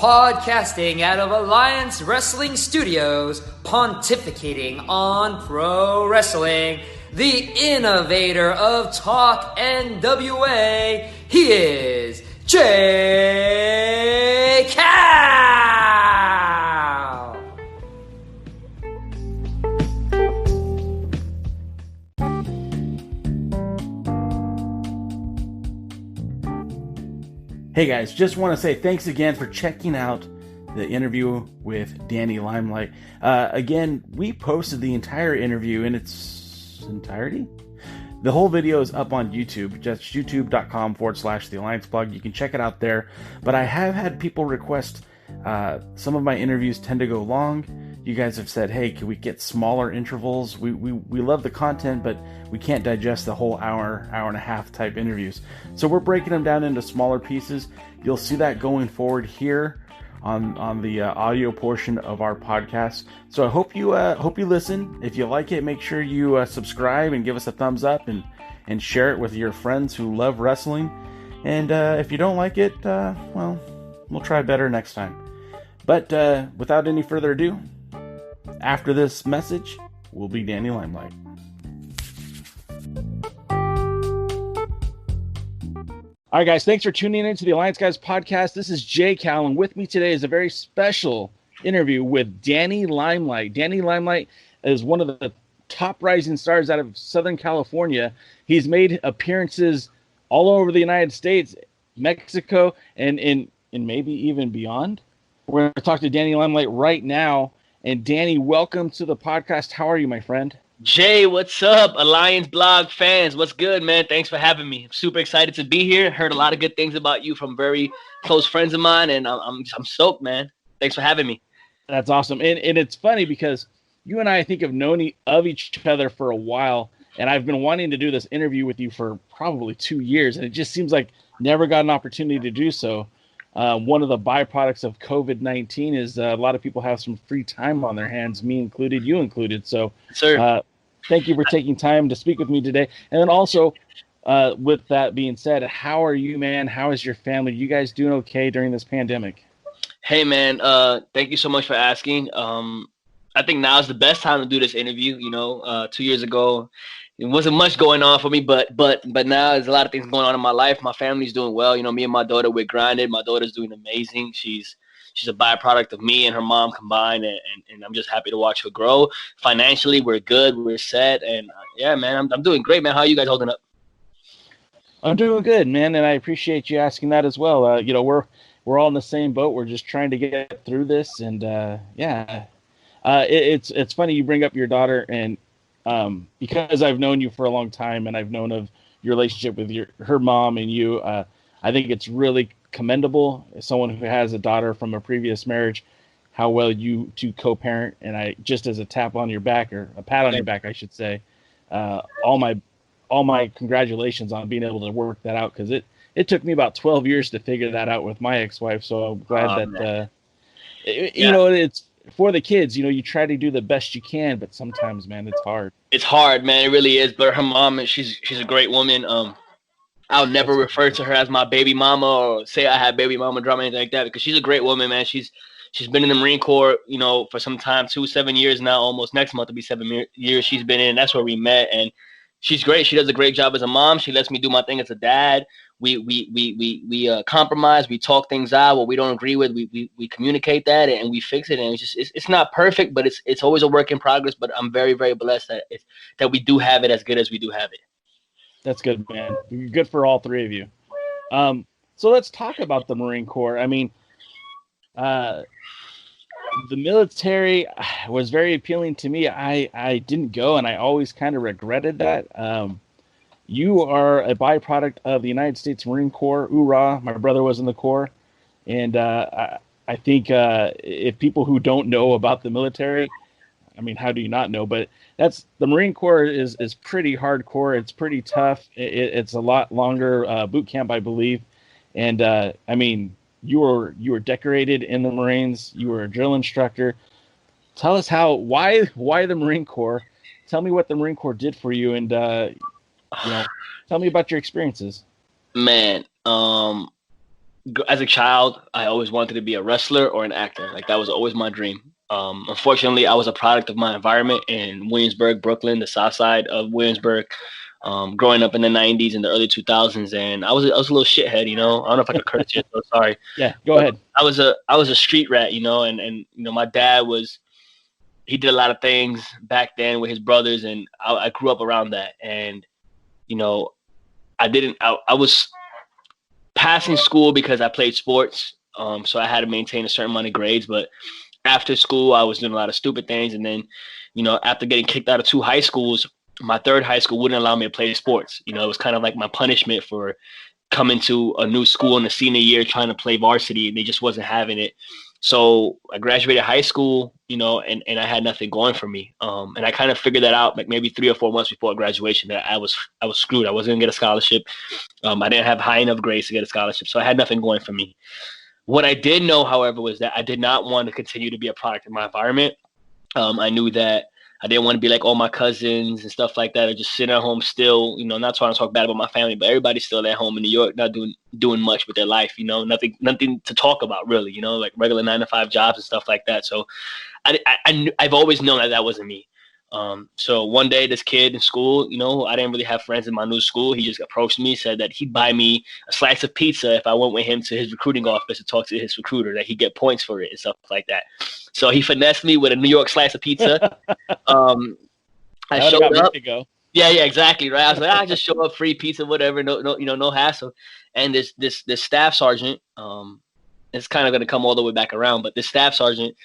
podcasting out of Alliance Wrestling Studios, pontificating on pro wrestling, the innovator of Talk NWA, he is Jay Cal! Hey guys, just want to say thanks again for checking out the interview with Danny LimeLight. Again, we posted the entire interview in its entirety. The whole video is up on YouTube, just youtube.com/The Alliance Blog. You can check it out there. But I have had people request, some of my interviews tend to go long. You guys have said, hey, can we get smaller intervals? We love the content, but we can't digest the whole hour and a half type interviews. So we're breaking them down into smaller pieces. You'll see that going forward here on the audio portion of our podcast. So I hope you listen. If you like it, make sure you subscribe and give us a thumbs up and share it with your friends who love wrestling. And if you don't like it, well, we'll try better next time. But without any further ado, after this message will be Danny LimeLight. All right, guys, thanks for tuning in to the Alliance Guys podcast. This is Jay Cal, and with me today is a very special interview with Danny LimeLight. Danny LimeLight is one of the top rising stars out of Southern California. He's made appearances all over the United States, Mexico, and maybe even beyond. We're going to talk to Danny LimeLight right now. And Danny, welcome to the podcast. How are you, my friend? Jay, what's up? Alliance Blog fans, what's good, man? Thanks for having me. I'm super excited to be here. Heard a lot of good things about you from very close friends of mine, and I'm stoked, man. Thanks for having me. That's awesome. And it's funny because you and I think have known of each other for a while, and I've been wanting to do this interview with you for probably 2 years, and it just seems like never got an opportunity to do so. One of the byproducts of COVID-19 is a lot of people have some free time on their hands, me included, you included. So, thank you for taking time to speak with me today. And then also, with that being said, how are you, man? How is your family? You guys doing okay during this pandemic? Hey, man. Thank you so much for asking. I think now is the best time to do this interview. 2 years ago, it wasn't much going on for me, but now there's a lot of things going on in my life. My family's doing well. Me and my daughter, we're grinded. My daughter's doing amazing. She's a byproduct of me and her mom combined, and I'm just happy to watch her grow. Financially, we're good. We're set, and yeah, man, I'm doing great, man. How are you guys holding up? I'm doing good, man, and I appreciate you asking that as well. We're all in the same boat. We're just trying to get through this, and it's funny you bring up your daughter, and because I've known you for a long time and I've known of your relationship with her mom and you, I think it's really commendable as someone who has a daughter from a previous marriage, how well you two co-parent. And I just as a tap on your back, or a pat on your back, I should say, all my congratulations on being able to work that out. Cause it took me about 12 years to figure that out with my ex-wife. So I'm glad it's for the kids, you try to do the best you can, but sometimes, man, it's hard. It's hard, man. It really is. But her mom, she's a great woman. I'll never refer to her as my baby mama or say I had baby mama drama or anything like that, because she's a great woman, man. She's been in the Marine Corps, for some time, 7 years now. Almost next month will be 7 years she's been in. That's where we met, and she's great. She does a great job as a mom. She lets me do my thing as a dad. We compromise. We talk things out. What we don't agree with, we communicate that and we fix it. And it's not perfect, but it's always a work in progress. But I'm very, very blessed that we do have it as good as we do have it. That's good, man. Good for all three of you. So let's talk about the Marine Corps. I mean, the military was very appealing to me. I didn't go, and I always kind of regretted that. You are a byproduct of the United States Marine Corps. Hoorah! My brother was in the Corps. And I think if people who don't know about the military, I mean, how do you not know? But the Marine Corps is pretty hardcore. It's pretty tough. It's a lot longer boot camp, I believe. And I mean, you were decorated in the Marines. You were a drill instructor. Tell us why the Marine Corps? Tell me what the Marine Corps did for you, and tell me about your experiences. Man, as a child, I always wanted to be a wrestler or an actor. Like that was always my dream. Unfortunately, I was a product of my environment in Williamsburg, Brooklyn, the south side of Williamsburg. Growing up in the 90s and the early 2000s, and I was a little shithead, you know. I don't know if I could curse here, so sorry. Yeah, go ahead. I was a street rat, you know, and you know, my dad he did a lot of things back then with his brothers, and I grew up around that. And you know, I was passing school because I played sports, so I had to maintain a certain amount of grades. But after school, I was doing a lot of stupid things, and then, you know, after getting kicked out of 2 high schools, my third high school wouldn't allow me to play sports. You know, it was kind of like my punishment for coming to a new school in the senior year trying to play varsity, and they just wasn't having it. So I graduated high school, you know, and I had nothing going for me. And I kind of figured that out like maybe 3 or 4 months before graduation, that I was screwed. I wasn't gonna get a scholarship. I didn't have high enough grades to get a scholarship, so I had nothing going for me. What I did know, however, was that I did not want to continue to be a product of my environment. I knew that I didn't want to be like all my cousins and stuff like that, or just sitting at home still, you know, not trying to talk bad about my family, but everybody's still at home in New York, not doing much with their life, you know, nothing to talk about really, you know, like regular 9-to-5 jobs and stuff like that. So I've always known that wasn't me. So one day this kid in school, you know, I didn't really have friends in my new school. He just approached me, said that he'd buy me a slice of pizza if I went with him to his recruiting office to talk to his recruiter, that he'd get points for it and stuff like that. So he finessed me with a New York slice of pizza. I showed up. Yeah, exactly. Right. I was like, I just show up, free pizza, whatever. No, you know, no hassle. And this staff sergeant, it's kind of going to come all the way back around, but this staff sergeant,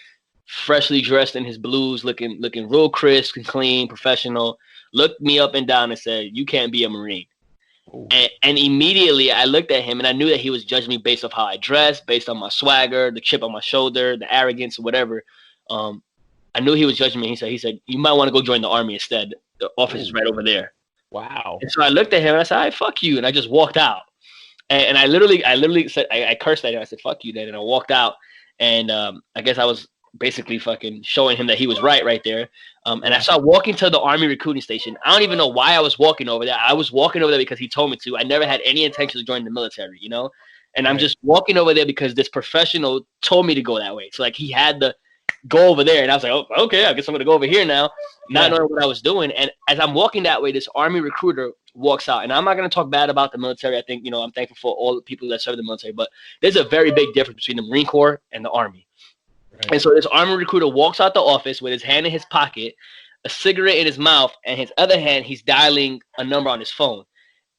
freshly dressed in his blues, looking real crisp and clean, professional, looked me up and down and said, "You can't be a Marine." And immediately I looked at him and I knew that he was judging me based off how I dressed, based on my swagger, the chip on my shoulder, the arrogance, whatever. I knew he was judging me. He said, "You might want to go join the Army instead. The office is right over there." Wow. And so I looked at him and I said, "All right, fuck you." And I just walked out. And I literally said, I cursed at him. I said, "Fuck you," then. And I walked out. And I guess I was basically fucking showing him that he was right there. And I started walking to the Army recruiting station. I don't even know why I was walking over there. I was walking over there because he told me to. I never had any intention of joining the military, you know? And I'm just walking over there because this professional told me to go that way. So like he had to go over there. And I was like, oh, okay, I guess I'm going to go over here now, not knowing what I was doing. And as I'm walking that way, this Army recruiter walks out. And I'm not going to talk bad about the military. I think, you know, I'm thankful for all the people that serve the military. But there's a very big difference between the Marine Corps and the Army. Right. And so this Army recruiter walks out the office with his hand in his pocket, a cigarette in his mouth, and his other hand, he's dialing a number on his phone.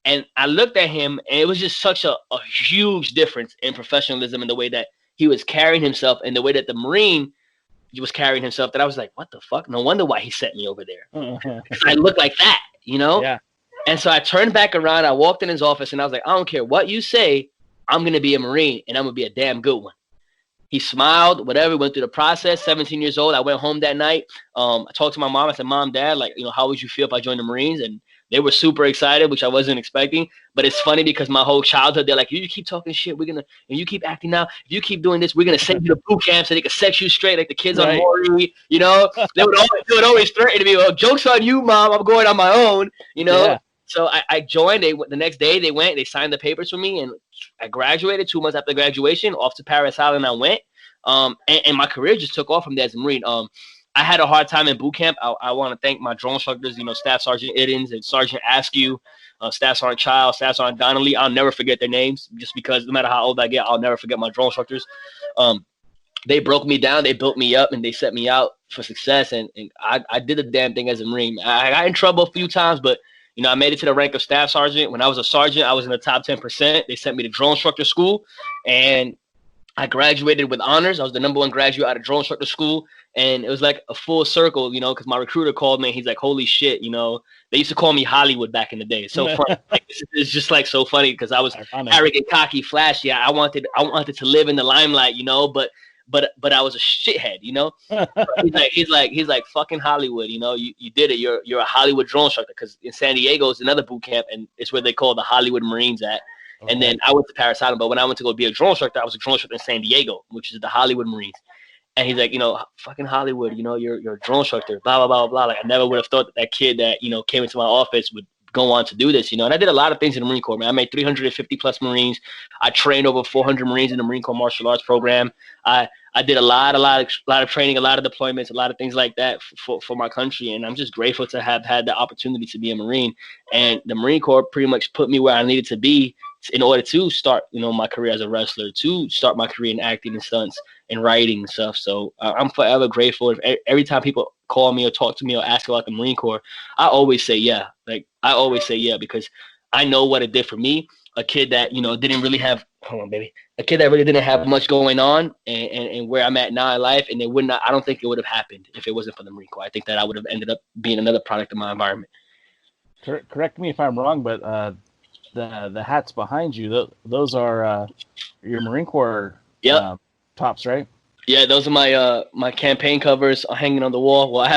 And I looked at him, and it was just such a huge difference in professionalism and the way that he was carrying himself and the way that the Marine was carrying himself, that I was like, what the fuck? No wonder why he sent me over there. I look like that, you know? Yeah. And so I turned back around. I walked in his office, and I was like, I don't care what you say. I'm going to be a Marine, and I'm going to be a damn good one. He smiled, whatever, went through the process, 17 years old. I went home that night. I talked to my mom. I said, "Mom, Dad, like, you know, how would you feel if I joined the Marines?" And they were super excited, which I wasn't expecting. But it's funny because my whole childhood, they're like, "You keep talking shit, and you keep acting out. If you keep doing this, we're going to send you to boot camp so they can sex you straight like the kids on Maury," you know? They would always threaten me, "Well, joke's on you, Mom. I'm going on my own," you know? Yeah. So I joined. The next day they signed the papers for me, and I graduated. 2 months after graduation, off to Paris Island I went. And my career just took off from there as a Marine. I had a hard time in boot camp. I want to thank my drone instructors, you know, Staff Sergeant Iddens and Sergeant Askew, Staff Sergeant Child, Staff Sergeant Donnelly. I'll never forget their names, just because no matter how old I get, I'll never forget my drone instructors. They broke me down, they built me up, and they set me out for success. And I did the damn thing as a Marine. I got in trouble a few times, but you know, I made it to the rank of Staff Sergeant. When I was a sergeant, I was in the top 10%. They sent me to drone instructor school, and I graduated with honors. I was the #1 graduate out of drone instructor school. And it was like a full circle, you know, because my recruiter called me and he's like, "Holy shit," you know, they used to call me Hollywood back in the day. It's so funny. Like, it's just like so funny because I was arrogant, cocky, flashy. I wanted to live in the limelight, you know, but I was a shithead, you know. he's like fucking Hollywood, you know. You did it. You're a Hollywood drone instructor, because in San Diego is another boot camp, and it's where they call the Hollywood Marines at. Okay. And then I went to Paris Island, but when I went to go be a drone instructor, I was a drone instructor in San Diego, which is the Hollywood Marines. And he's like, you know, fucking Hollywood, you know, you're a drone instructor, blah, blah, blah, blah. Like, I never would have thought that kid that, you know, came into my office would go on to do this, and I did a lot of things in the Marine Corps, man. I made 350 plus Marines. I trained over 400 Marines in the Marine Corps martial arts program. I did a lot of training, a lot of deployments, a lot of things like that for my country. And I'm just grateful to have had the opportunity to be a Marine. And the Marine Corps pretty much put me where I needed to be in order to start, my career as a wrestler, to start my career in acting and stunts and writing and stuff. So I'm forever grateful. Every time people call me or talk to me or ask about the Marine Corps, I always say yeah. Because I know what it did for me. A kid that, didn't really have, hold on, baby. A kid that really didn't have much going on and where I'm at now in life. And I don't think it would have happened if it wasn't for the Marine Corps. I think that I would have ended up being another product of my environment. Correct me if I'm wrong, but the hats behind you, those are your Marine Corps tops, right? Yeah, those are my campaign covers hanging on the wall. Well,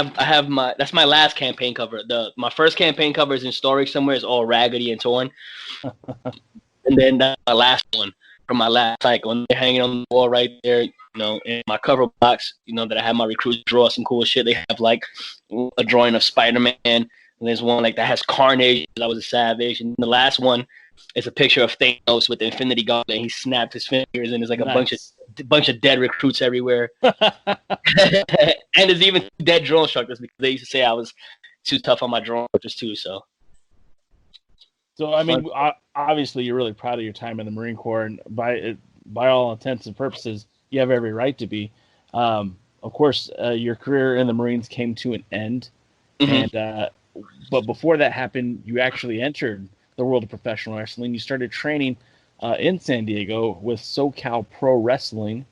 that's my last campaign cover. My first campaign cover is in storage somewhere. It's all raggedy and torn. And then that's my last one from my last cycle. And they're hanging on the wall right there, in my cover box, that I have my recruits draw some cool shit. They have like a drawing of Spider-Man. And there's one like that has Carnage. I was a savage. And the last one is a picture of Thanos with the Infinity Gauntlet. He snapped his fingers, and there's like a bunch of dead recruits everywhere. And there's even dead drone instructors because they used to say I was too tough on my drone instructors too. So I mean, obviously, you're really proud of your time in the Marine Corps, and by all intents and purposes, you have every right to be. Of course, your career in the Marines came to an end, and but before that happened, you actually entered the world of professional wrestling. You started training in San Diego with SoCal Pro Wrestling.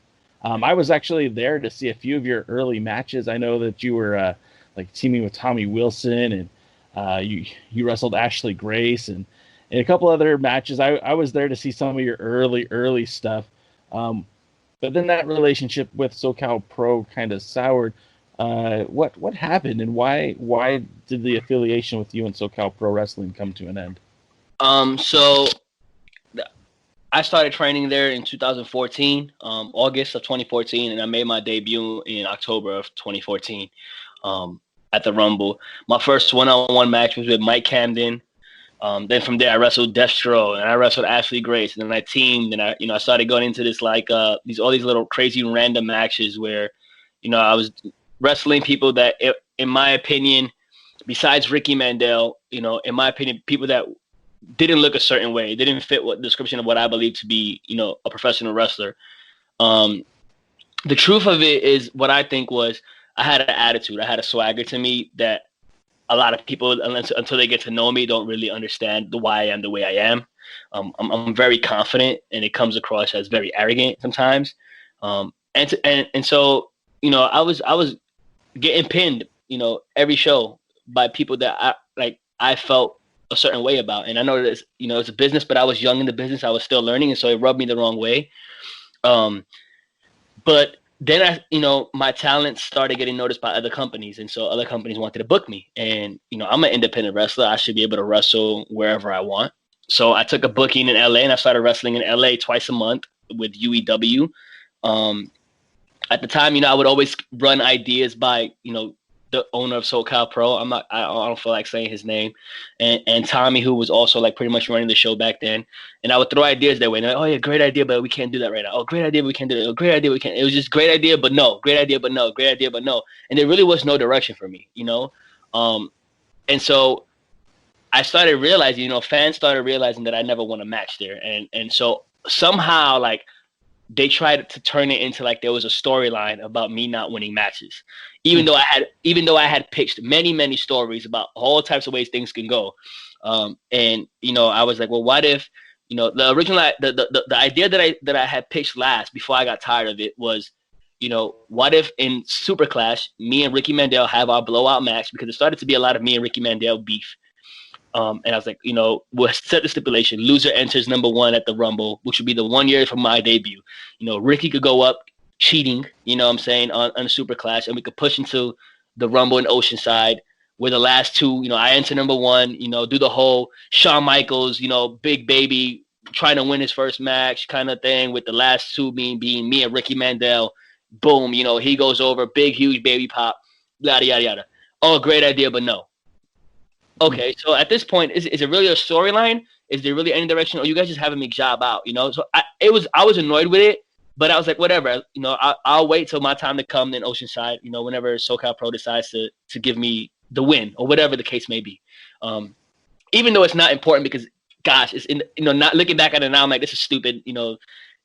I was actually there to see a few of your early matches. I know that you were like teaming with Tommy Wilson, and you wrestled Ashley Grace, and a couple other matches. I was there to see some of your early stuff. But then that relationship with SoCal Pro kind of soured. What happened, and why did the affiliation with you and SoCal Pro Wrestling come to an end? So I started training there in 2014, August of 2014, and I made my debut in October of 2014 at the Rumble. My first one-on-one match was with Mike Camden. Then from there, I wrestled Destro, and I wrestled Ashley Grace, and then I teamed, and I started going into this like all these little crazy random matches where, I was wrestling people that, in my opinion, besides Ricky Mandel, in my opinion, people that didn't look a certain way, didn't fit what description of what I believe to be, a professional wrestler. The truth of it is, what I think was, I had an attitude, I had a swagger to me that a lot of people, until they get to know me, don't really understand why I am the way I am. I'm very confident, and it comes across as very arrogant sometimes. And so, I was getting pinned, every show by people that I felt a certain way about. And I know that it's a business, but I was young in the business. I was still learning, and so it rubbed me the wrong way. But then my talent started getting noticed by other companies, and so other companies wanted to book me. And I'm an independent wrestler. I should be able to wrestle wherever I want. So I took a booking in LA, and I started wrestling in LA twice a month with UEW. At the time, I would always run ideas by the owner of SoCal Pro. I don't feel like saying his name, and Tommy, who was also like pretty much running the show back then. And I would throw ideas their way. And they're like, oh yeah, great idea, but we can't do that right now. Oh, great idea, but we can't do it. Oh, great idea, we can't. It was just great idea, but no. Great idea, but no. Great idea, but no. And there really was no direction for me, And so I started realizing, fans started realizing that I never won a match there, and so somehow like they tried to turn it into like there was a storyline about me not winning matches. Even though I had pitched many stories about all types of ways things can go, and I was like, well, what if the original the idea that I had pitched last before I got tired of it was, what if in Super Clash me and Ricky Mandel have our blowout match, because it started to be a lot of me and Ricky Mandel beef, and I was like, we'll set the stipulation: loser enters number one at the Rumble, which would be the 1 year from my debut. Ricky could go up cheating, on the Super Clash, and we could push into the Rumble in Oceanside, where the last two, I enter number one, do the whole Shawn Michaels, big baby trying to win his first match kind of thing, with the last two being me and Ricky Mandel. Boom, he goes over, big, huge baby pop, yada, yada, yada. Oh, great idea, but no. okay, so at this point, is it really a storyline? Is there really any direction? Or you guys just having me job out, you know? So I was annoyed with it, but I was like, whatever, you know, I'll wait till my time to come in Oceanside, you know, whenever SoCal Pro decides to give me the win or whatever the case may be. Even though it's not important because, gosh, it's in, you know, not looking back at it now, I'm like, this is stupid. You know,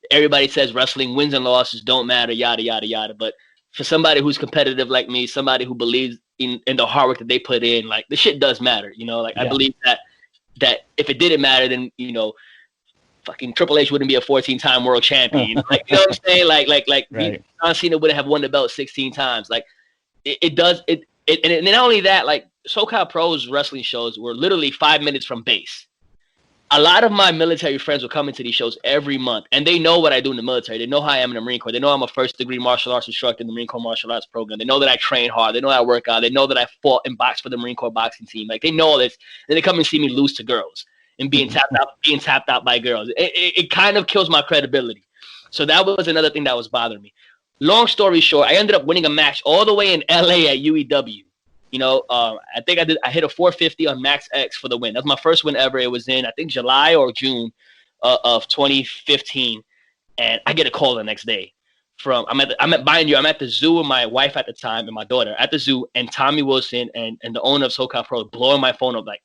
everybody says wrestling wins and losses don't matter, yada, yada, yada. But for somebody who's competitive like me, somebody who believes in the hard work that they put in, like, the shit does matter, you know? Like, I believe that if it didn't matter, then, you know, fucking Triple H wouldn't be a 14-time world champion. You know? Like, you know what I'm saying? Like right. John Cena wouldn't have won the belt 16 times. Like, it does – and not only that, like, SoCal Pro's wrestling shows were literally 5 minutes from base. A lot of my military friends will come into these shows every month, and they know what I do in the military. They know how I am in the Marine Corps. They know I'm a first-degree martial arts instructor in the Marine Corps martial arts program. They know that I train hard. They know that I work out. They know that I fought and boxed for the Marine Corps boxing team. Like, they know all this. Then they come and see me lose to girls and being tapped out by girls. It kind of kills my credibility. So that was another thing that was bothering me. Long story short, I ended up winning a match all the way in LA at UEW. You know, I think I hit a 450 on Max X for the win. That's my first win ever. It was in, I think, July or June of 2015. And I get a call the next day from, I'm at the zoo with my wife at the time and my daughter at the zoo, and Tommy Wilson and the owner of SoCal Pro blowing my phone up like,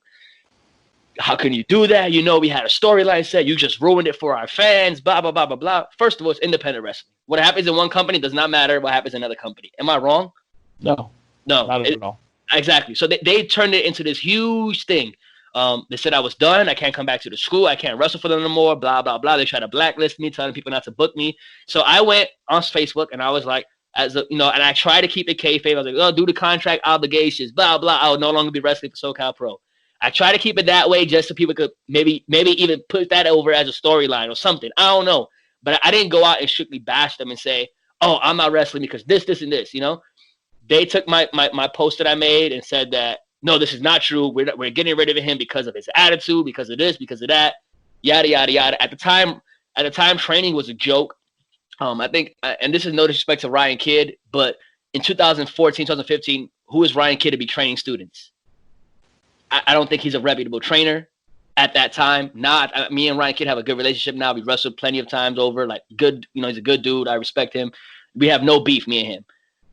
how can you do that? You know, we had a storyline set. You just ruined it for our fans, blah, blah, blah, blah, blah. First of all, it's independent wrestling. What happens in one company does not matter what happens in another company. Am I wrong? No, not at all. Exactly. So they turned it into this huge thing. They said I was done. I can't come back to the school. I can't wrestle for them no more, blah, blah, blah. They tried to blacklist me, telling people not to book me. So I went on Facebook and I was like, and I tried to keep it kayfabe. I was like, oh, due to contract obligations, blah, blah. I'll no longer be wrestling for SoCal Pro. I try to keep it that way just so people could maybe even put that over as a storyline or something. I don't know. But I didn't go out and strictly bash them and say, oh, I'm not wrestling because this, and this, you know? They took my post that I made and said that, no, this is not true. We're getting rid of him because of his attitude, because of this, because of that, yada, yada, yada. At the time, training was a joke. I think, and this is no disrespect to Ryan Kidd, but in 2014, 2015, who is Ryan Kidd to be training students? I don't think he's a reputable trainer at that time. Me and Ryan Kidd have a good relationship now. We wrestled plenty of times over, like good, you know, he's a good dude. I respect him. We have no beef, me and him.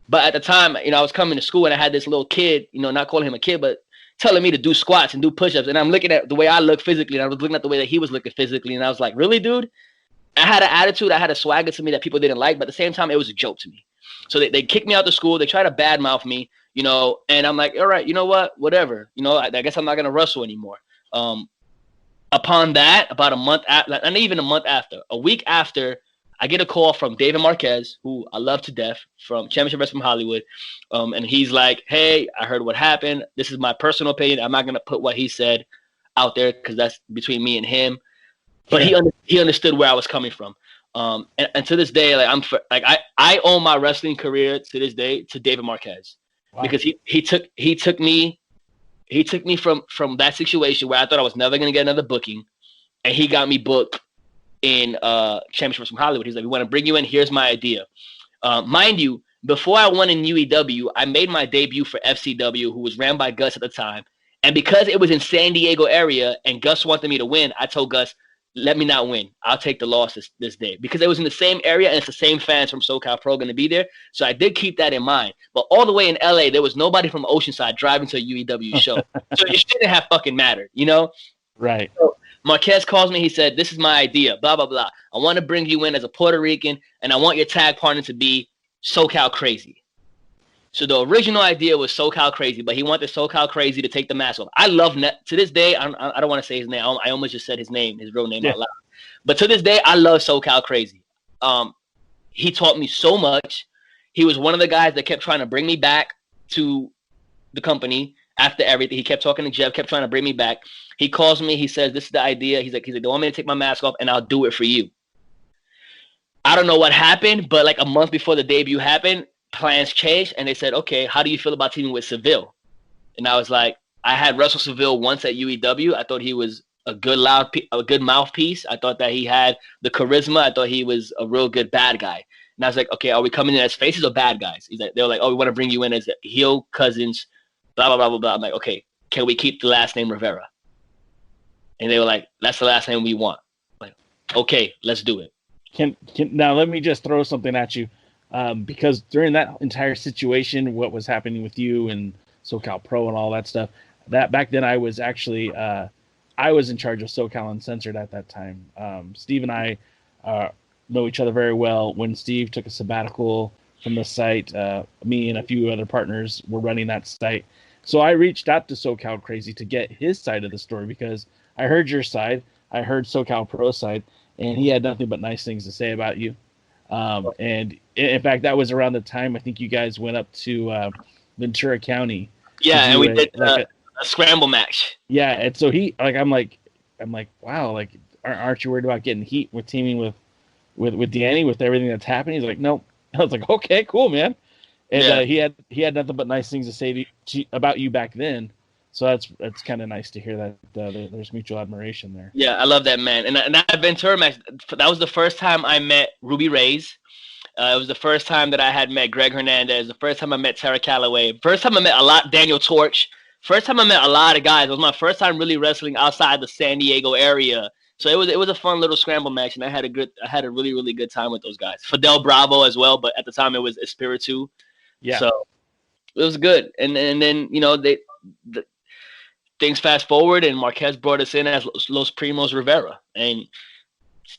But at the time, you know, I was coming to school and I had this little kid, you know, not calling him a kid, but telling me to do squats and do push-ups. And I'm looking at the way I look physically, and I was looking at the way that he was looking physically. And I was like, really, dude? I had an attitude, I had a swagger to me that people didn't like, but at the same time, it was a joke to me. So they kicked me out of school. They tried to badmouth me, you know, and I'm like, all right, you know what? Whatever. You know, I guess I'm not going to wrestle anymore. Upon that, about a month after, not even a month after, a week after, I get a call from David Marquez, who I love to death, from Championship Wrestling from Hollywood. And he's like, hey, I heard what happened. This is my personal opinion. I'm not going to put what he said out there because that's between me and him. But he understood where I was coming from. And to this day, like I owe my wrestling career to this day to David Marquez. Wow. Because he took me from that situation where I thought I was never going to get another booking, and he got me booked in Championship from Hollywood. He's like, we want to bring you in. Here's my idea. Mind you, before I won in UEW, I made my debut for FCW, who was ran by Gus at the time. And because it was in San Diego area and Gus wanted me to win, I told Gus, let me not win. I'll take the loss this day. Because it was in the same area and it's the same fans from SoCal Pro going to be there. So I did keep that in mind. But all the way in LA, there was nobody from Oceanside driving to a UEW show. So it shouldn't have fucking mattered, you know? Right. So Marquez calls me. He said, this is my idea, blah, blah, blah. I want to bring you in as a Puerto Rican, and I want your tag partner to be SoCal Crazy. So the original idea was SoCal Crazy, but he wanted SoCal Crazy to take the mask off. I love to this day. I don't want to say his name. I almost just said his real name out loud. But to this day, I love SoCal Crazy. He taught me so much. He was one of the guys that kept trying to bring me back to the company after everything. He kept talking to Jeff, kept trying to bring me back. He calls me. He says, "This is the idea." He's like, "They want me to take my mask off, and I'll do it for you." I don't know what happened, but like a month before the debut happened, plans changed, and they said, okay, how do you feel about teaming with Seville? And I was like, I had wrestled Seville once at UEW. I thought he was a good mouthpiece. I thought that he had the charisma. I thought he was a real good bad guy. And I was like, okay, are we coming in as faces or bad guys? They were like, oh, we want to bring you in as heel cousins, blah, blah, blah, blah, blah. I'm like, okay, can we keep the last name Rivera? And they were like, that's the last name we want. Like, okay, let's do it. Now let me just throw something at you, because during that entire situation, what was happening with you and SoCal Pro and all that stuff, that back then I was actually I was in charge of SoCal Uncensored at that time. Steve and I know each other very well. When Steve took a sabbatical from the site, me and a few other partners were running that site. So I reached out to SoCal Crazy to get his side of the story, because I heard your side, I heard SoCal Pro side, and he had nothing but nice things to say about you. And in fact, that was around the time I think you guys went up to Ventura County. Yeah, and we did a scramble match. Yeah, and so I'm like, wow, like, aren't you worried about getting heat with teaming with Danny with everything that's happening? He's like, nope. I was like, okay, cool, man. And he had nothing but nice things to say about you back then. So that's kind of nice to hear that there's mutual admiration there. Yeah, I love that, man. And that Ventura match, that was the first time I met Ruby Reyes. It was the first time that I had met Greg Hernandez. The first time I met Tara Calloway. First time I met Daniel Torch. First time I met a lot of guys. It was my first time really wrestling outside the San Diego area. So it was a fun little scramble match, and I had a really, really good time with those guys. Fidel Bravo as well, but at the time it was Espiritu. Yeah. So it was good. And then, you know, things fast forward, and Marquez brought us in as Los Primos Rivera, and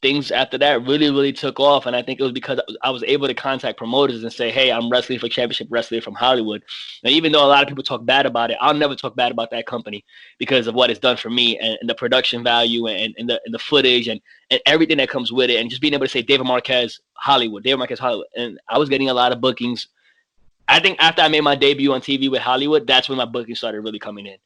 things after that really, really took off. And I think it was because I was able to contact promoters and say, hey, I'm wrestling for Championship Wrestling from Hollywood. And even though a lot of people talk bad about it, I'll never talk bad about that company because of what it's done for me and the production value and the footage and everything that comes with it. And just being able to say David Marquez Hollywood. And I was getting a lot of bookings. I think after I made my debut on TV with Hollywood, that's when my bookings started really coming in.